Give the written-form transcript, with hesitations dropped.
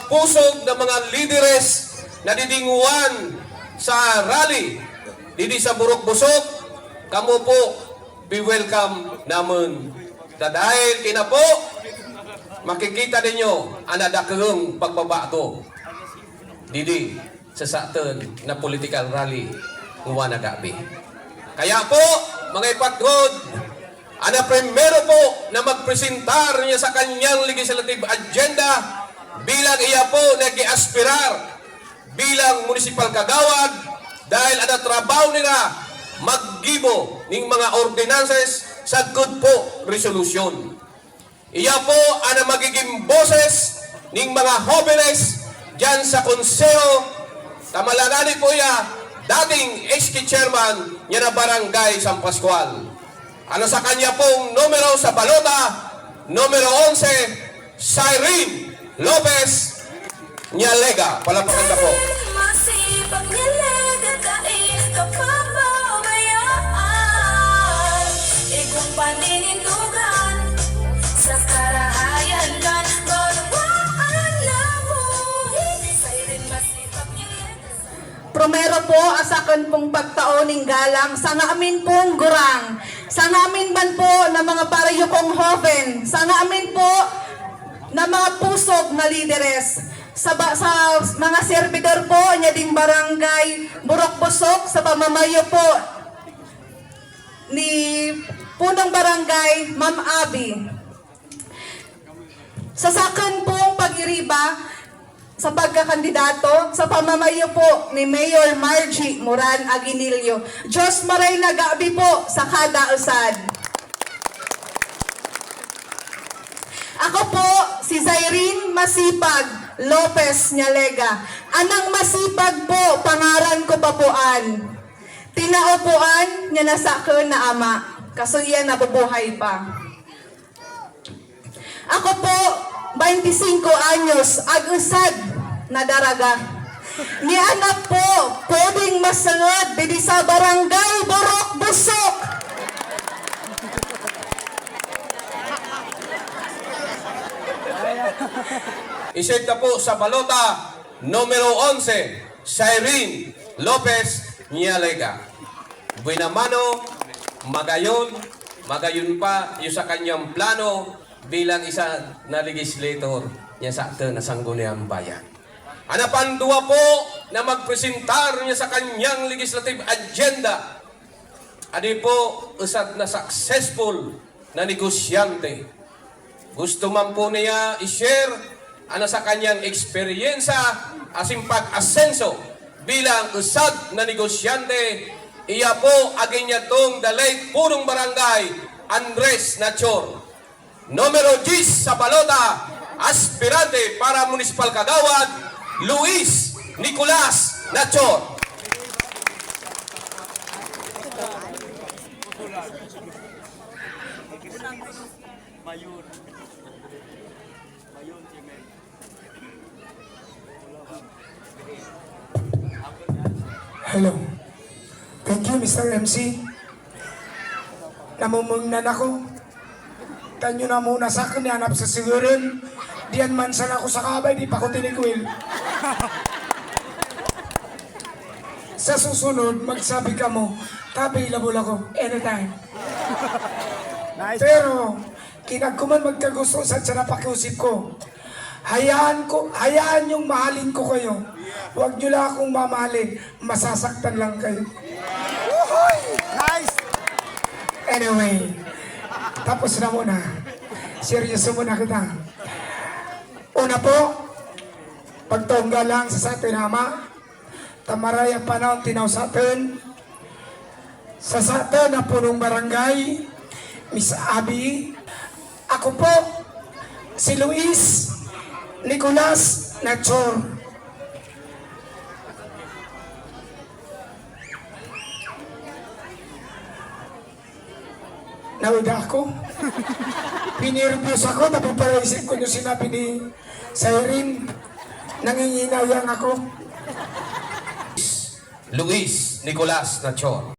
pusog ng mga lideres na didinguan sa rally didi sa Burok Busok, kamo po be welcome naman. Dahil kina po makikita ninyo ang nadakang pagbabago didi sa saten na political rally ng Wanadabi. Kaya po mga ipagod, ana primero po na magpresentar niya sa kanyang legislative agenda bilang iya po nag-aspirar bilang municipal kagawad dahil ana trabaho nila maggibo ning mga ordinances sa good po resolution. Iya po ana magiging boses ning mga jóvenes diyan sa konseho. Tamalangani po iya dating HK chairman niya na barangay San Pascual. Ano sa kanya pong numero sa balota, numero 11, Cyrene Lopez Nyalega. Palapakan na po. Masipag Nyalega dahil kapamamayaan, ikong paninindugan sa karahayan kan barwaan na buhi. Cyrene masipag Nyalega. Primero po, asakan pong pagtaoning galang sa amin pong gurang. Sa amin man po na mga parayukong hoven. Sa amin po na mga pusog na lideres. Sa mga servidor po niya ding barangay Burok Busok sa pamamayo po ni punong barangay Ma'am Abby. Sa sakan pong pag-iriba sa pagkakandidato sa pamamayo po ni Mayor Margie Moran Aguinillo. Diyos maray nagabi po sa kada usad. Ako po si Cyrene Masipag Lopez Nyalega. Anang masipag po, pangaran ko pa poan. Tinaupuan niya na sa akin na ama. Kasuyan na bubuhay pa. Ako po, 25 anyos, ag-usad na daraga. Ni anak po, pwedeng masangad didi sa barangay Burok Busok. Iset na po sa balota, numero 11, Cyrene Lopez Nyalega. Buenamano, magayon pa yung sa kanyang plano bilang isa na legislator niya sa atin na sangguniang bayan. Anapandua po na magpresentar niya sa kanyang legislative agenda. Adi po usad na successful na negosyante. Gusto man po niya i-share ano sa kanyang eksperyensya asim pag-asenso bilang usad na negosyante. Iya po aging niya tong the late punong barangay Andres Nachor. Numero 10 sa balota, aspirante para municipal kagawad, Luis Nicolas Nachor. Hello. Thank you, Mr. MC. Namumungnan ako. Tanyo na muna sa akin, hanap sa sigurin. Diyan man sana ako sa kabay, di pa ko tinikwil. Sa susunod, magsabi ka mo, available ako anytime. Pero, kinagkuman magkagusto sa napakiusip ko. Hayaan yung mahalin ko kayo. Huwag nyo lang akong mamahalin. Masasaktan lang kayo. Nice! Anyway, tapos na muna. Seryoso muna kita. Una po, pagtongga lang sa atin ama, tamaraya panahon tinaw sa atin, sa atin na punong barangay, Miss Abby, ako po, si Luis Nicolas Nachor. Nauda ako. Pinirviews ako, napapaisip ko yung sinabi ni Cyrene. Nanginginayang ako. Luis Nicolas Nachor.